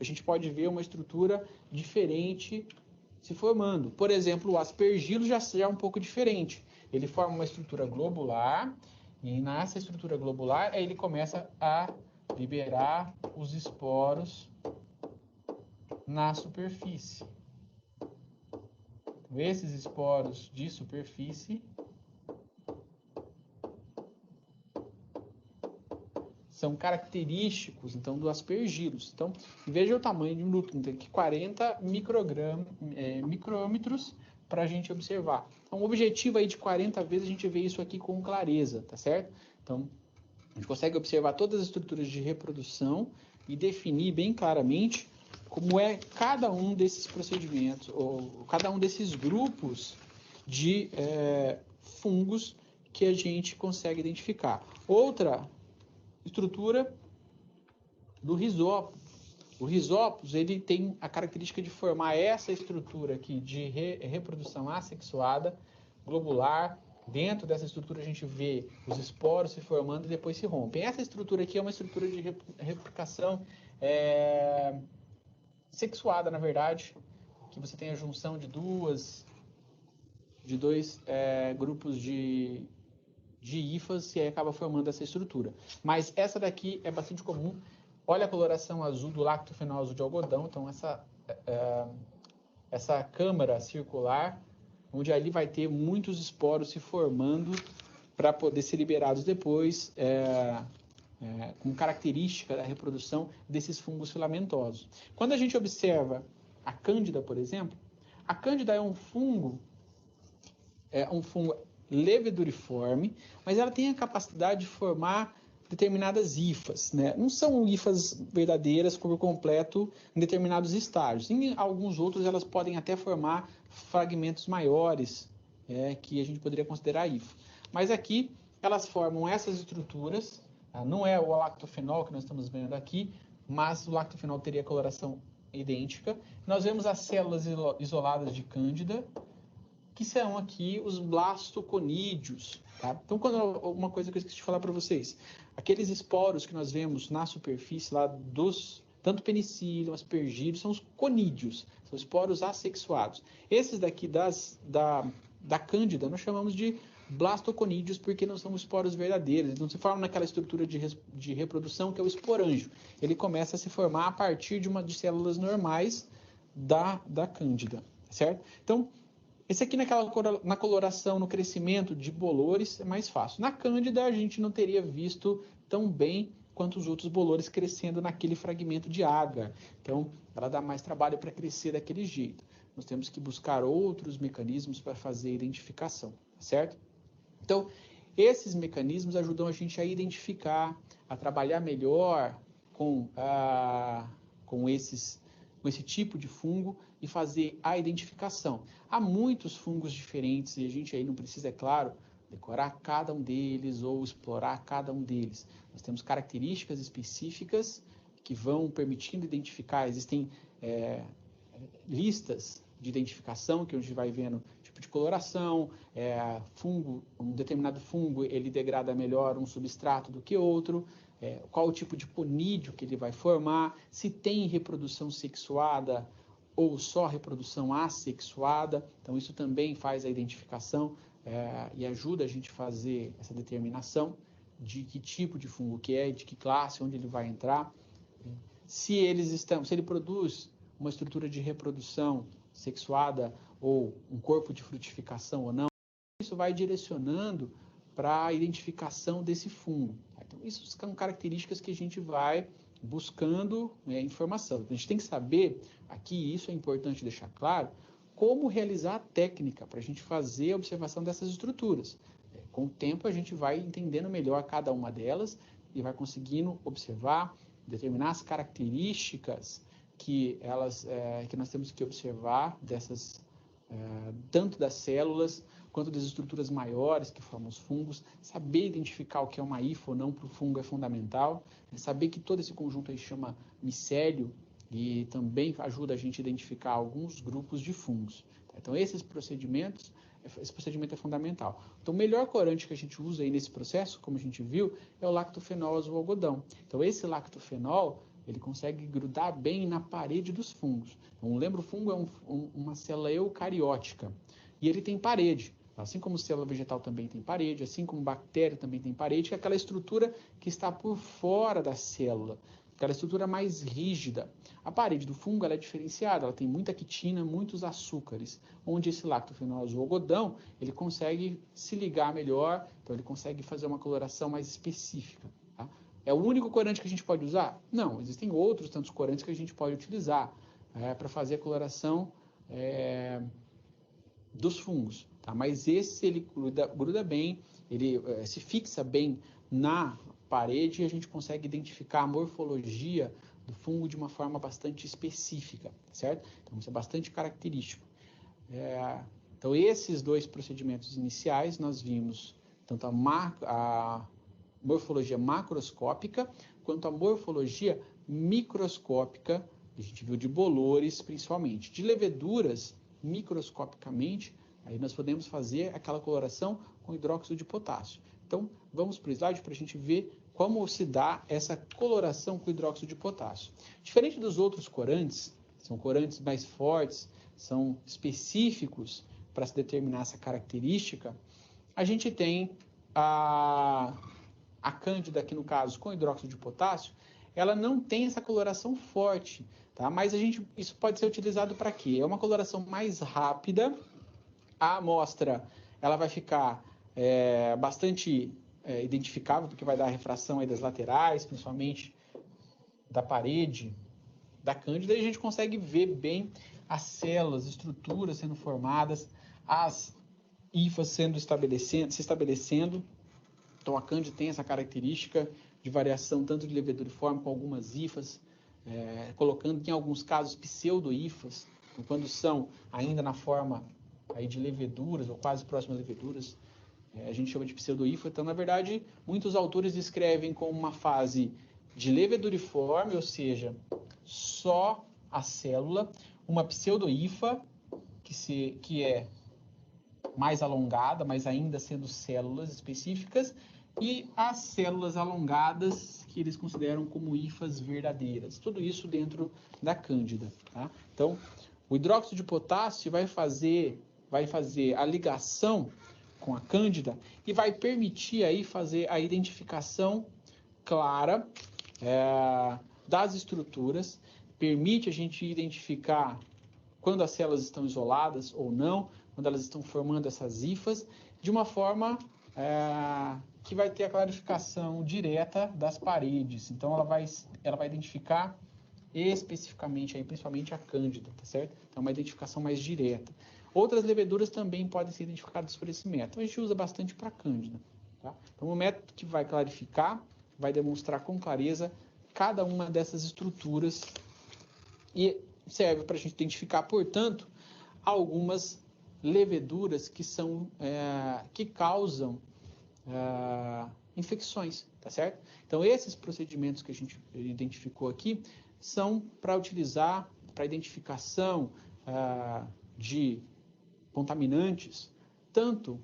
S2: a gente pode ver uma estrutura diferente se formando. Por exemplo, o aspergilo já é um pouco diferente. Ele forma uma estrutura globular e nessa estrutura globular ele começa a liberar os esporos na superfície. Esses esporos de superfície são característicos, então, do aspergillus. Então, veja o tamanho de um núcleo, tem aqui 40 micrômetros para a gente observar. Então, o objetivo aí de 40 vezes a gente vê isso aqui com clareza, tá certo? Então, a gente consegue observar todas as estruturas de reprodução e definir bem claramente como é cada um desses procedimentos, ou cada um desses grupos de fungos que a gente consegue identificar. Outra estrutura do rizópode. O rizópode ele tem a característica de formar essa estrutura aqui de reprodução assexuada, globular. Dentro dessa estrutura a gente vê os esporos se formando e depois se rompem. Essa estrutura aqui é uma estrutura de replicação sexuada, na verdade, que você tem a junção de dois grupos de de hifas e aí acaba formando essa estrutura. Mas essa daqui é bastante comum. Olha a coloração azul do lactofenol azul de algodão. Então, essa câmara circular, onde ali vai ter muitos esporos se formando para poder ser liberados depois, como característica da reprodução desses fungos filamentosos. Quando a gente observa a cândida, por exemplo, a cândida é um fungo leveduriforme, mas ela tem a capacidade de formar determinadas hifas, né? Não são hifas verdadeiras por completo em determinados estágios. Em alguns outros elas podem até formar fragmentos maiores, que a gente poderia considerar hifa. Mas aqui elas formam essas estruturas, não é o lactofenol que nós estamos vendo aqui, mas o lactofenol teria coloração idêntica. Nós vemos as células isoladas de cândida, que são aqui os blastoconídeos. Tá? Então, uma coisa que eu esqueci de falar para vocês, aqueles esporos que nós vemos na superfície lá tanto penicillium, aspergillus, são os conídeos, são esporos assexuados. Esses daqui da cândida nós chamamos de blastoconídeos porque não são esporos verdadeiros, eles não se formam naquela estrutura de reprodução que é o esporângio. Ele começa a se formar a partir de células normais da cândida, certo? Então, esse aqui na coloração, no crescimento de bolores, é mais fácil. Na cândida, a gente não teria visto tão bem quanto os outros bolores crescendo naquele fragmento de agar. Então, ela dá mais trabalho para crescer daquele jeito. Nós temos que buscar outros mecanismos para fazer a identificação, certo? Então, esses mecanismos ajudam a gente a identificar, a trabalhar melhor com esse tipo de fungo e fazer a identificação. Há muitos fungos diferentes e a gente aí não precisa, é claro, decorar cada um deles ou explorar cada um deles. Nós temos características específicas que vão permitindo identificar. Existem listas de identificação que a gente vai vendo tipo de coloração, um determinado fungo ele degrada melhor um substrato do que outro, qual o tipo de ponídeo que ele vai formar, se tem reprodução sexuada ou só reprodução assexuada. Então isso também faz a identificação e ajuda a gente a fazer essa determinação de que tipo de fungo que é, de que classe, onde ele vai entrar. Se ele produz uma estrutura de reprodução sexuada ou um corpo de frutificação ou não, isso vai direcionando para a identificação desse fungo. Então, isso são características que a gente vai buscando informação. A gente tem que saber, aqui isso é importante deixar claro, como realizar a técnica para a gente fazer a observação dessas estruturas. Com o tempo a gente vai entendendo melhor cada uma delas e vai conseguindo observar, determinar as características que nós temos que observar tanto das células quanto das estruturas maiores que formam os fungos. Saber identificar o que é uma hifa ou não para o fungo é fundamental. Saber que todo esse conjunto aí chama micélio e também ajuda a gente a identificar alguns grupos de fungos. Então, esse procedimento é fundamental. Então, o melhor corante que a gente usa aí nesse processo, como a gente viu, é o lactofenol azul algodão. Então, esse lactofenol ele consegue grudar bem na parede dos fungos. Então, lembra, o fungo é uma célula eucariótica e ele tem parede. Assim como célula vegetal também tem parede, assim como bactéria também tem parede, que é aquela estrutura que está por fora da célula, aquela estrutura mais rígida. A parede do fungo ela é diferenciada, ela tem muita quitina, muitos açúcares, onde esse lactofenol azul algodão ele consegue se ligar melhor, então ele consegue fazer uma coloração mais específica. Tá? É o único corante que a gente pode usar? Não, existem outros tantos corantes que a gente pode utilizar para fazer a coloração dos fungos. Tá? Mas esse ele gruda bem, ele se fixa bem na parede e a gente consegue identificar a morfologia do fungo de uma forma bastante específica, certo? Então isso é bastante característico. Então esses dois procedimentos iniciais nós vimos tanto a morfologia macroscópica quanto a morfologia microscópica, a gente viu de bolores principalmente, de leveduras microscopicamente, aí nós podemos fazer aquela coloração com hidróxido de potássio. Então, vamos para o slide para a gente ver como se dá essa coloração com hidróxido de potássio. Diferente dos outros corantes, são corantes mais fortes, são específicos para se determinar essa característica, a gente tem a cândida, aqui no caso, com hidróxido de potássio, ela não tem essa coloração forte, tá? Mas isso pode ser utilizado para quê? É uma coloração mais rápida, a amostra ela vai ficar bastante identificável, porque vai dar a refração aí das laterais, principalmente da parede da cândida, e a gente consegue ver bem as células, estruturas sendo formadas, as hifas se estabelecendo. Então a cândida tem essa característica de variação tanto de leveduriforme com algumas hifas, colocando em alguns casos pseudo-hifas, então, quando são ainda na forma aí de leveduras ou quase próximas leveduras, a gente chama de pseudo-hifa. Então, na verdade, muitos autores descrevem como uma fase de leveduriforme, ou seja, só a célula, uma pseudo-hifa, que é mais alongada, mas ainda sendo células específicas, e as células alongadas, que eles consideram como hifas verdadeiras. Tudo isso dentro da cândida. Tá? Então, o hidróxido de potássio vai fazer a ligação com a cândida e vai permitir aí fazer a identificação clara das estruturas, permite a gente identificar quando as células estão isoladas ou não, quando elas estão formando essas hifas, de uma forma que vai ter a clarificação direta das paredes. Então, ela vai identificar especificamente, aí, principalmente a cândida, tá certo? Então, uma identificação mais direta. Outras leveduras também podem ser identificadas por esse método. A gente usa bastante para cândida. Tá? Então, um método que vai clarificar, vai demonstrar com clareza cada uma dessas estruturas e serve para a gente identificar, portanto, algumas leveduras que causam infecções, tá certo? Então, esses procedimentos que a gente identificou aqui são para utilizar para identificação de contaminantes, tanto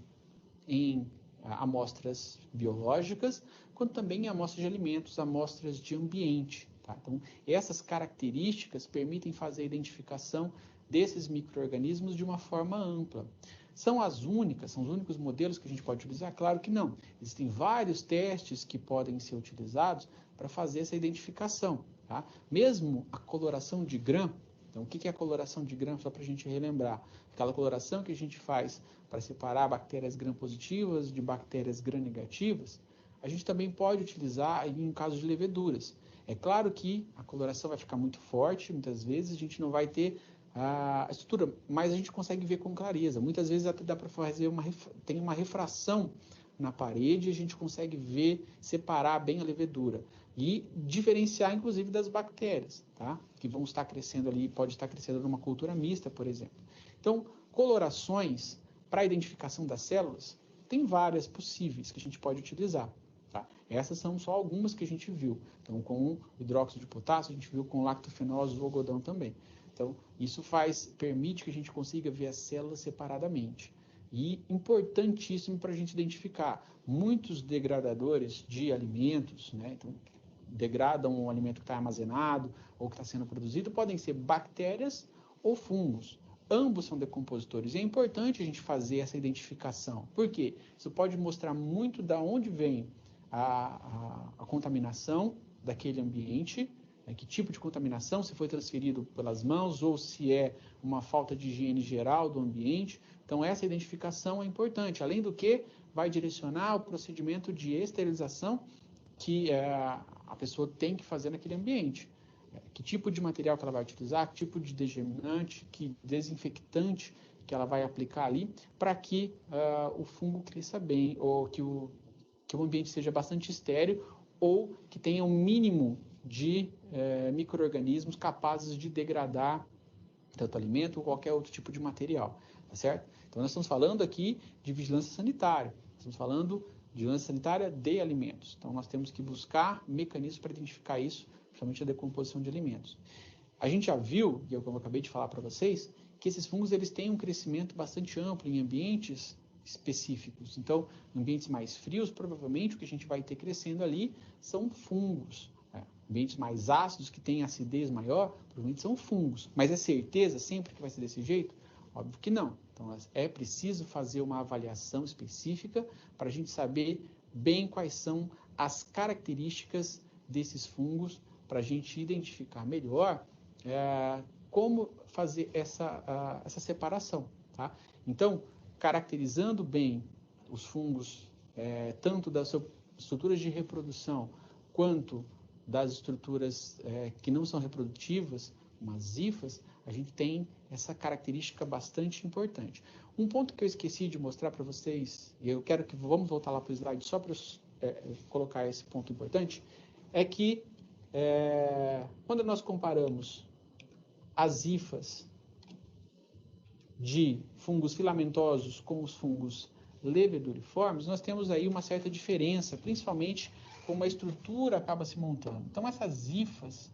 S2: em amostras biológicas, quanto também em amostras de alimentos, amostras de ambiente. Tá? Então, essas características permitem fazer a identificação desses micro-organismos de uma forma ampla. São os únicos modelos que a gente pode utilizar? Claro que não. Existem vários testes que podem ser utilizados para fazer essa identificação. Tá? Mesmo a coloração de Gram. Então, o que é a coloração de Gram? Só para a gente relembrar. Aquela coloração que a gente faz para separar bactérias Gram positivas de bactérias Gram negativas, a gente também pode utilizar em caso de leveduras. É claro que a coloração vai ficar muito forte, muitas vezes a gente não vai ter a estrutura, mas a gente consegue ver com clareza. Muitas vezes até dá para fazer tem uma refração na parede, a gente consegue ver, separar bem a levedura e diferenciar, inclusive, das bactérias, tá? Que vão estar crescendo ali, pode estar crescendo numa cultura mista, por exemplo. Então, colorações para identificação das células, tem várias possíveis que a gente pode utilizar. Tá? Essas são só algumas que a gente viu. Então, com o hidróxido de potássio, a gente viu com lactofenose, o algodão também. Então, isso permite que a gente consiga ver as células separadamente. E importantíssimo para a gente identificar muitos degradadores de alimentos, né? Então, degradam um alimento que está armazenado ou que está sendo produzido, podem ser bactérias ou fungos. Ambos são decompositores. E é importante a gente fazer essa identificação. Por quê? Isso pode mostrar muito de onde vem a contaminação daquele ambiente, que tipo de contaminação, se foi transferido pelas mãos ou se é uma falta de higiene geral do ambiente. Então, essa identificação é importante. Além do que, vai direcionar o procedimento de esterilização que a pessoa tem que fazer naquele ambiente. Que tipo de material que ela vai utilizar, que tipo de degerminante, que desinfectante que ela vai aplicar ali, para que o fungo cresça bem, ou que o ambiente seja bastante estéril, ou que tenha um mínimo de micro-organismos capazes de degradar tanto alimento ou qualquer outro tipo de material, tá certo? Então, nós estamos falando aqui de vigilância sanitária, estamos falando de vigilância sanitária de alimentos. Então, nós temos que buscar mecanismos para identificar isso, principalmente a decomposição de alimentos. A gente já viu, e é o que eu acabei de falar para vocês, que esses fungos eles têm um crescimento bastante amplo em ambientes específicos. Então, em ambientes mais frios, provavelmente o que a gente vai ter crescendo ali são fungos. Ambientes mais ácidos, que têm acidez maior, provavelmente são fungos. Mas é certeza sempre que vai ser desse jeito? Óbvio que não. Então, é preciso fazer uma avaliação específica para a gente saber bem quais são as características desses fungos, para a gente identificar melhor como fazer essa separação, tá? Então, caracterizando bem os fungos, tanto das estruturas de reprodução, quanto das estruturas que não são reprodutivas, umas hifas, a gente tem essa característica bastante importante. Um ponto que eu esqueci de mostrar para vocês, e eu quero que vamos voltar lá para o slide só para colocar esse ponto importante, é que quando nós comparamos as hifas de fungos filamentosos com os fungos leveduriformes, nós temos aí uma certa diferença, principalmente como a estrutura acaba se montando. Então, essas hifas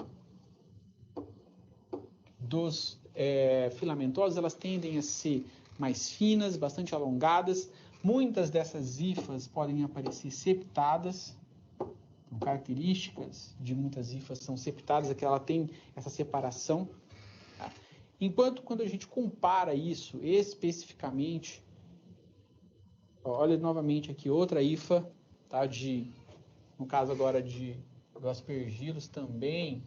S2: dos filamentosos, elas tendem a ser mais finas, bastante alongadas. Muitas dessas hifas podem aparecer septadas. Então, características de muitas hifas são septadas, é que ela tem essa separação. Tá? Enquanto quando a gente compara isso especificamente, olha novamente aqui outra hifa, tá? No caso agora do Aspergillus também,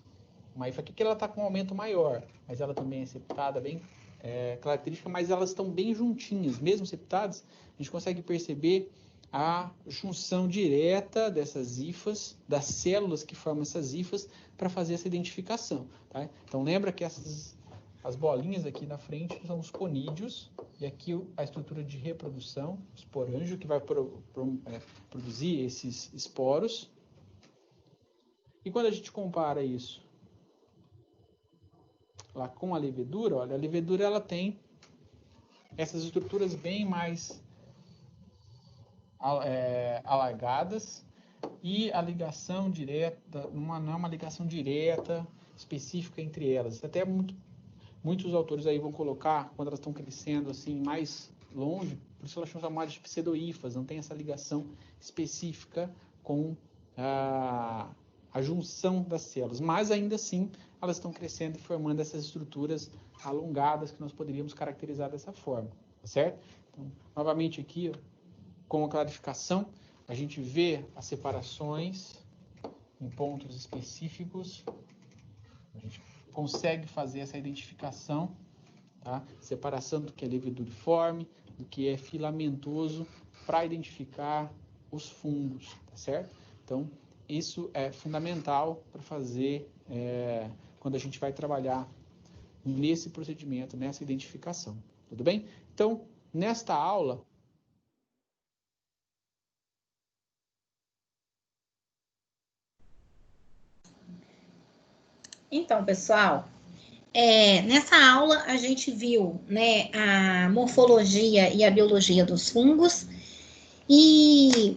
S2: uma hifa aqui que ela está com um aumento maior, mas ela também é septada, bem característica, mas elas estão bem juntinhas, mesmo septadas, a gente consegue perceber a junção direta dessas hifas, das células que formam essas hifas, para fazer essa identificação. Tá? Então lembra que as bolinhas aqui na frente são os conídeos, e aqui a estrutura de reprodução, o esporângio, que vai produzir esses esporos. E quando a gente compara isso lá com a levedura, olha, a levedura ela tem essas estruturas bem mais alargadas, e a ligação direta não é uma ligação direta específica entre elas. Até muitos autores aí vão colocar, quando elas estão crescendo assim mais longe, por isso elas são chamadas de pseudohifas, não tem essa ligação específica com a junção das células, mas ainda assim elas estão crescendo e formando essas estruturas alongadas que nós poderíamos caracterizar dessa forma, tá certo? Então, novamente aqui, ó, com a clarificação, a gente vê as separações em pontos específicos, a gente consegue fazer essa identificação, tá? Separação do que é leveduriforme, do que é filamentoso, para identificar os fungos, tá certo? Então, isso é fundamental para fazer quando a gente vai trabalhar nesse procedimento, nessa identificação. Tudo bem? Então, nesta aula,
S1: Então, pessoal, nessa aula a gente viu, né, a morfologia e a biologia dos fungos, e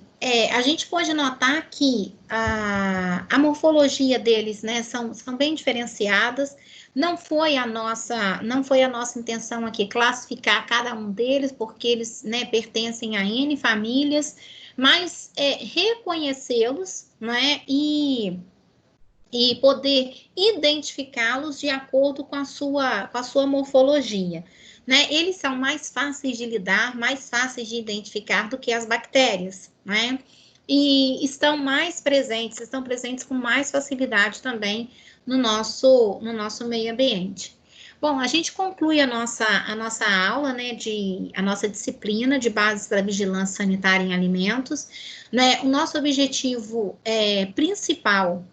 S1: a gente pode notar que a morfologia deles, né, são bem diferenciadas. Não foi a nossa intenção aqui classificar cada um deles, porque eles, né, pertencem a N famílias, mas reconhecê-los, né, e poder identificá-los de acordo com a sua morfologia. Né? Eles são mais fáceis de lidar, mais fáceis de identificar do que as bactérias, né? E estão presentes com mais facilidade também no nosso meio ambiente. Bom, a gente conclui a nossa aula, né, a nossa disciplina de bases para vigilância sanitária em alimentos, né? O nosso objetivo principal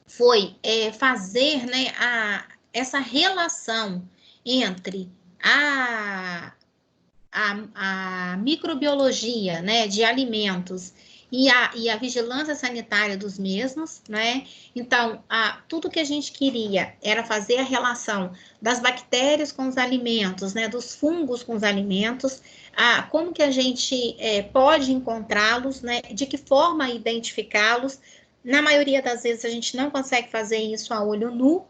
S1: foi fazer, né, essa relação entre a microbiologia, né, de alimentos e a vigilância sanitária dos mesmos, né? Então, tudo que a gente queria era fazer a relação das bactérias com os alimentos, né, dos fungos com os alimentos, como que a gente pode encontrá-los, né, de que forma identificá-los. Na maioria das vezes a gente não consegue fazer isso a olho nu,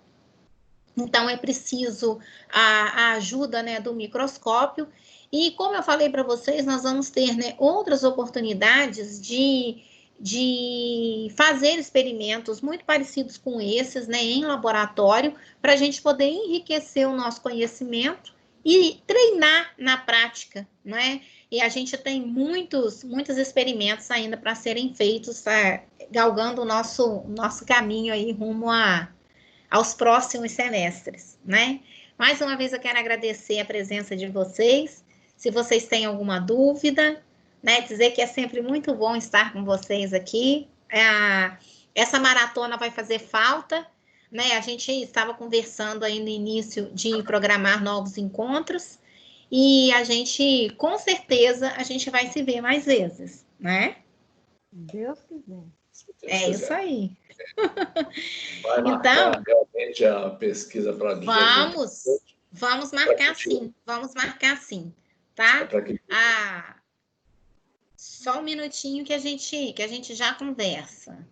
S1: então é preciso a ajuda, né, do microscópio. E como eu falei para vocês, nós vamos ter, né, outras oportunidades de fazer experimentos muito parecidos com esses, né, em laboratório, para a gente poder enriquecer o nosso conhecimento e treinar na prática, não é? E a gente tem muitos experimentos ainda para serem feitos, galgando o nosso caminho aí rumo aos próximos semestres, né? Mais uma vez eu quero agradecer a presença de vocês. Se vocês têm alguma dúvida, né, dizer que é sempre muito bom estar com vocês aqui. Essa maratona vai fazer falta, né? A gente estava conversando aí no início de programar novos encontros e a gente, com certeza, a gente vai se ver mais vezes, né?
S4: Deus quiser.
S1: É isso aí.
S3: Vai marcar
S1: Então,
S3: realmente a pesquisa para
S1: vamos marcar sim, tá? Só um minutinho que a gente já conversa.